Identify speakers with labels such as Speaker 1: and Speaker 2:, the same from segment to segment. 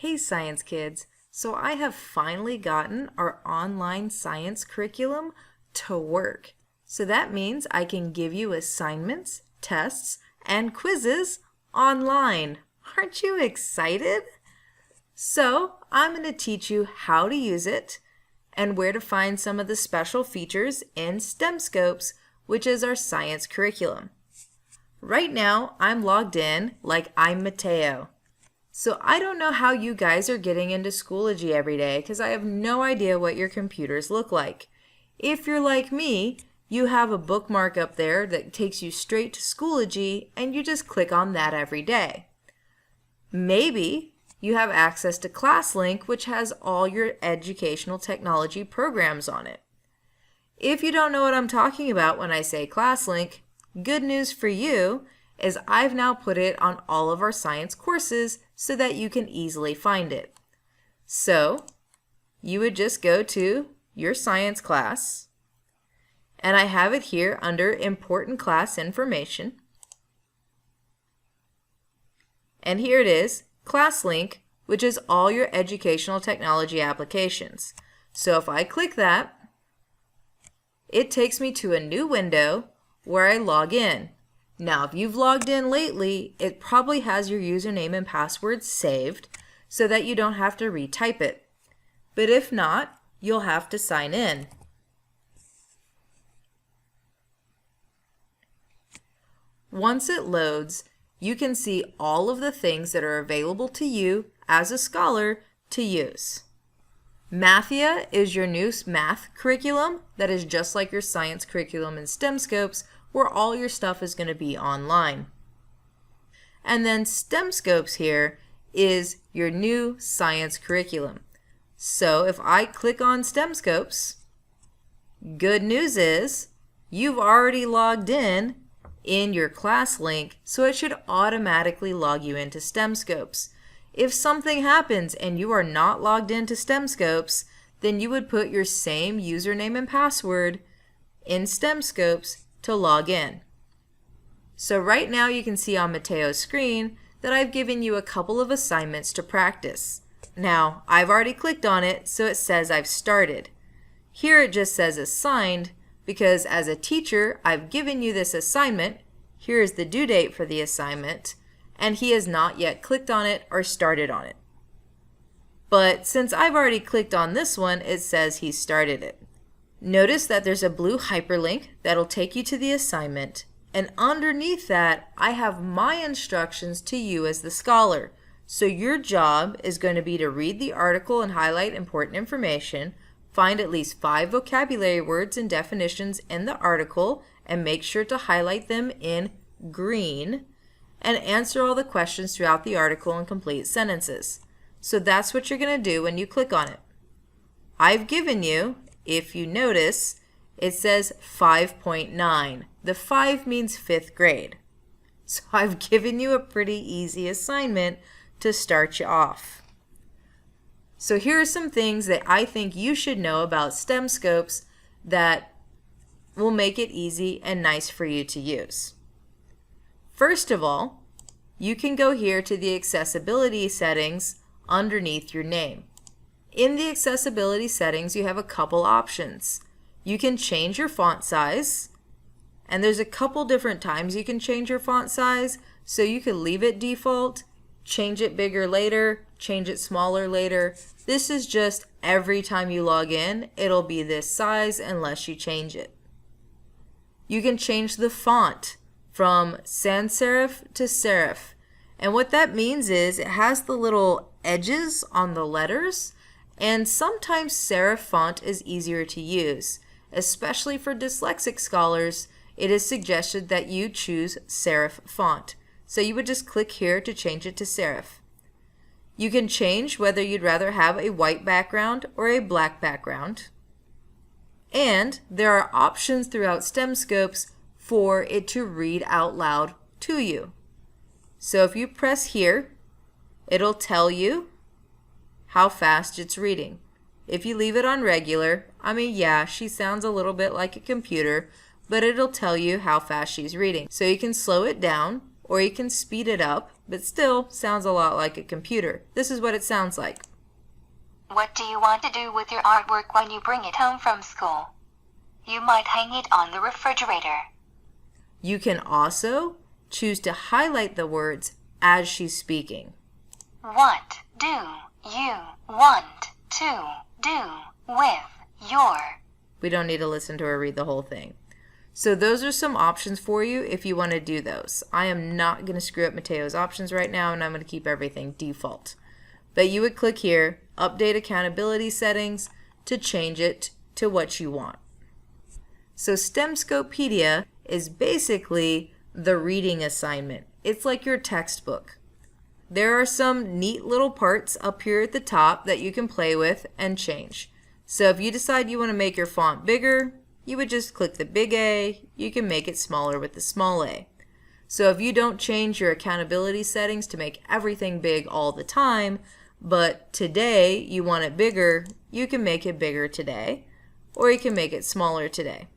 Speaker 1: Hey science kids, so I have finally gotten our online science curriculum to work. So that means I can give you assignments, tests, and quizzes online. Aren't you excited? So I'm going to teach you how to use it and where to find some of the special features in STEMscopes, which is our science curriculum. Right now, I'm logged in like I'm Mateo. So I don't know how you guys are getting into Schoology every day because I have no idea what your computers look like. If you're like me, you have a bookmark up there that takes you straight to Schoology and you just click on that every day. Maybe you have access to ClassLink, which has all your educational technology programs on it. If you don't know what I'm talking about when I say ClassLink, good news for you is I've now put it on all of our science courses so that you can easily find it. So you would just go to your science class, and I have it here under important class information. And here it is, ClassLink, which is all your educational technology applications. So if I click that, it takes me to a new window where I log in. Now, if you've logged in lately, it probably has your username and password saved so that you don't have to retype it. But if not, you'll have to sign in. Once it loads, you can see all of the things that are available to you as a scholar to use. Mathia is your new math curriculum that is just like your science curriculum in STEMscopes, where all your stuff is going to be online. And then STEMscopes here is your new science curriculum. So if I click on STEMscopes, good news is you've already logged in your class link, so it should automatically log you into STEMscopes. If something happens and you are not logged into STEMscopes, then you would put your same username and password in STEMscopes to log in. So right now you can see on Mateo's screen that I've given you a couple of assignments to practice. Now, I've already clicked on it, so it says I've started. Here it just says assigned because as a teacher, I've given you this assignment. Here is the due date for the assignment, and he has not yet clicked on it or started on it. But since I've already clicked on this one, it says he started it. Notice that there's a blue hyperlink that'll take you to the assignment, and underneath that I have my instructions to you as the scholar. So your job is going to be to read the article and highlight important information, find at least 5 vocabulary words and definitions in the article and make sure to highlight them in green, and answer all the questions throughout the article in complete sentences. So that's what you're going to do when you click on it. I've given you, if you notice, it says 5.9. The 5 means 5th grade. So I've given you a pretty easy assignment to start you off. So here are some things that I think you should know about STEMscopes that will make it easy and nice for you to use. First of all, you can go here to the accessibility settings underneath your name. In the accessibility settings, you have a couple options. You can change your font size, and there's a couple different times you can change your font size, so you can leave it default, change it bigger later, change it smaller later. This is just every time you log in, it'll be this size unless you change it. You can change the font from sans serif to serif, and what that means is it has the little edges on the letters, and sometimes serif font is easier to use. Especially for dyslexic scholars, it is suggested that you choose serif font. So you would just click here to change it to serif. You can change whether you'd rather have a white background or a black background. And there are options throughout STEMscopes for it to read out loud to you. So if you press here, it'll tell you how fast it's reading. If you leave it on regular, yeah, she sounds a little bit like a computer, but it'll tell you how fast she's reading. So you can slow it down or you can speed it up, but still sounds a lot like a computer. This is what it sounds like.
Speaker 2: What do you want to do with your artwork when you bring it home from school? You might hang it on the refrigerator.
Speaker 1: You can also choose to highlight the words as she's speaking.
Speaker 2: What do you want to do with your...
Speaker 1: We don't need to listen to her read the whole thing. So those are some options for you if you want to do those. I am not going to screw up Mateo's options right now, and I'm going to keep everything default. But you would click here, Update Accountability Settings, to change it to what you want. So STEMscopepedia is basically the reading assignment. It's like your textbook. There are some neat little parts up here at the top that you can play with and change. So if you decide you want to make your font bigger, you would just click the big A. You can make it smaller with the small a. So if you don't change your accountability settings to make everything big all the time, but today you want it bigger, you can make it bigger today, or you can make it smaller today.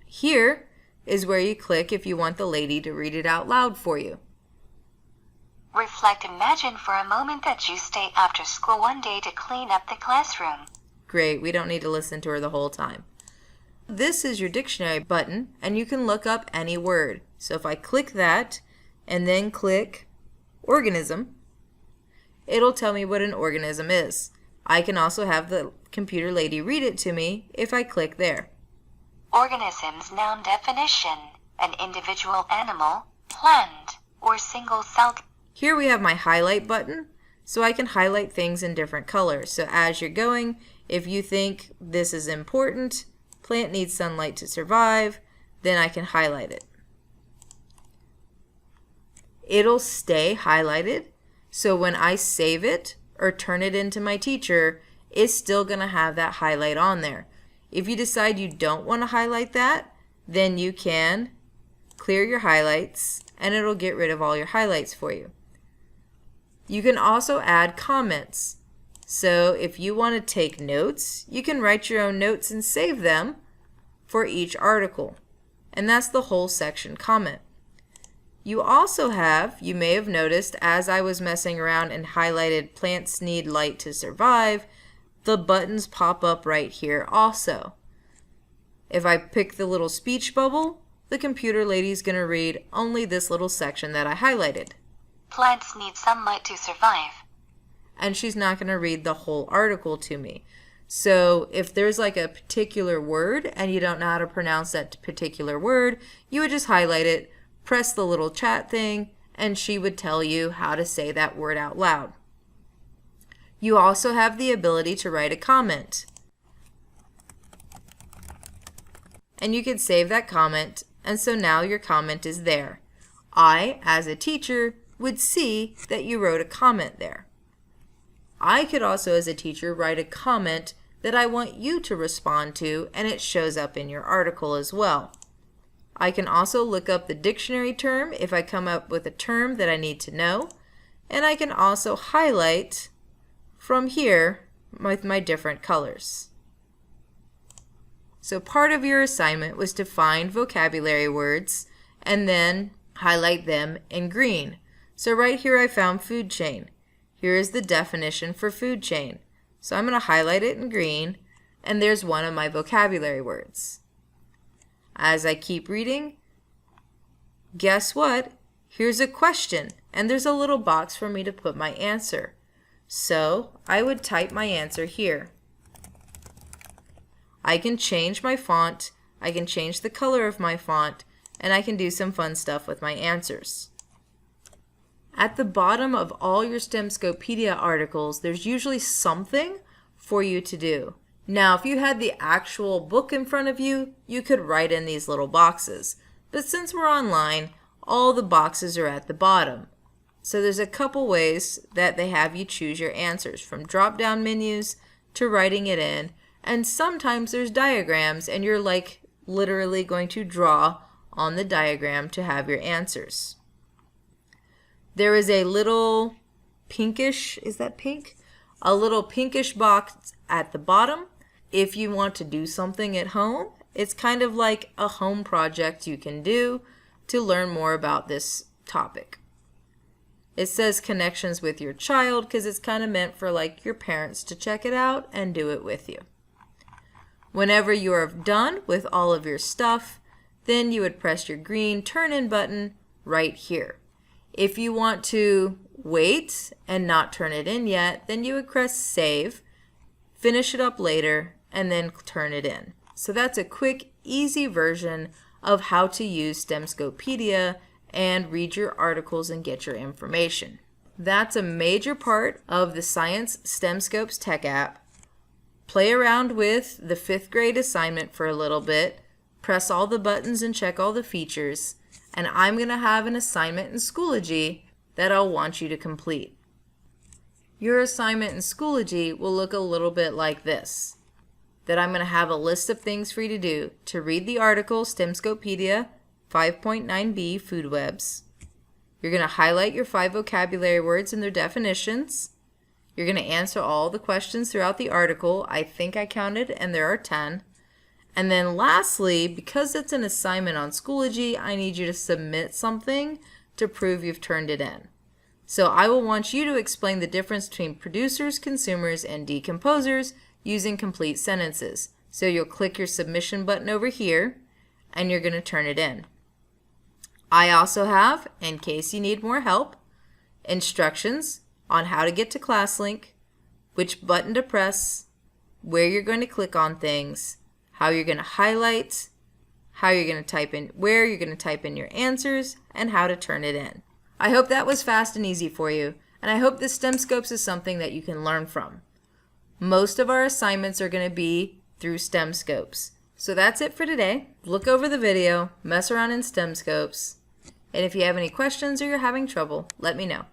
Speaker 1: Here is where you click if you want the lady to read it out loud for you.
Speaker 2: Reflect. Imagine for a moment that you stay after school one day to clean up the classroom.
Speaker 1: Great, we don't need to listen to her the whole time. This is your dictionary button, and you can look up any word. So if I click that and then click organism, it'll tell me what an organism is. I can also have the computer lady read it to me if I click there.
Speaker 2: Organisms. Noun definition: an individual animal, plant, or single-celled.
Speaker 1: Here we have my highlight button, so I can highlight things in different colors. So as you're going, if you think this is important, plant needs sunlight to survive, then I can highlight it. It'll stay highlighted, so when I save it or turn it into my teacher, it's still going to have that highlight on there. If you decide you don't want to highlight that, then you can clear your highlights and it'll get rid of all your highlights for you. You can also add comments. So if you want to take notes, you can write your own notes and save them for each article. And that's the whole section comment. You also have, you may have noticed as I was messing around and highlighted plants need light to survive, the buttons pop up right here also. If I pick the little speech bubble, the computer lady is going to read only this little section that I highlighted.
Speaker 2: Plants need sunlight to survive.
Speaker 1: And she's not going to read the whole article to me. So if there's like a particular word and you don't know how to pronounce that particular word, you would just highlight it, press the little chat thing, and she would tell you how to say that word out loud. You also have the ability to write a comment. And you can save that comment, and so now your comment is there. I, as a teacher, would see that you wrote a comment there. I could also, as a teacher, write a comment that I want you to respond to, and it shows up in your article as well. I can also look up the dictionary term if I come up with a term that I need to know, and I can also highlight from here with my different colors. So part of your assignment was to find vocabulary words and then highlight them in green. So right here I found food chain. Here is the definition for food chain. So I'm going to highlight it in green, and there's one of my vocabulary words. As I keep reading, guess what? Here's a question, and there's a little box for me to put my answer. So I would type my answer here. I can change my font, I can change the color of my font, and I can do some fun stuff with my answers. At the bottom of all your STEMscopepedia articles, there's usually something for you to do. Now, if you had the actual book in front of you, you could write in these little boxes. But since we're online, all the boxes are at the bottom. So there's a couple ways that they have you choose your answers, from drop-down menus to writing it in. And sometimes there's diagrams, and you're like literally going to draw on the diagram to have your answers. There is a little pinkish, is that pink? A little pinkish box at the bottom. If you want to do something at home, it's kind of like a home project you can do. to learn more about this topic. It says connections with your child because it's kind of meant for like your parents to check it out and do it with you. Whenever you are done with all of your stuff, then you would press your green turn in button right here. If you want to wait and not turn it in yet, then you would press save, finish it up later, and then turn it in. So that's a quick, easy version of how to use STEMscopedia and read your articles and get your information. That's a major part of the Science STEMscopes Tech app. Play around with the 5th grade assignment for a little bit, press all the buttons and check all the features, and I'm going to have an assignment in Schoology that I'll want you to complete. Your assignment in Schoology will look a little bit like this. That I'm going to have a list of things for you to do to read the article STEMscopedia 5.9b Food Webs. You're going to highlight your 5 vocabulary words and their definitions. You're going to answer all the questions throughout the article. I think I counted and there are 10. And then lastly, because it's an assignment on Schoology, I need you to submit something to prove you've turned it in. So I will want you to explain the difference between producers, consumers, and decomposers using complete sentences. So you'll click your submission button over here and you're going to turn it in. I also have, in case you need more help, instructions on how to get to ClassLink, which button to press, where you're going to click on things, how you're going to highlight, how you're going to type in, where you're going to type in your answers, and how to turn it in. I hope that was fast and easy for you, and I hope this STEMscopes is something that you can learn from. Most of our assignments are going to be through STEMscopes. So that's it for today. Look over the video, mess around in STEMscopes, and if you have any questions or you're having trouble, let me know.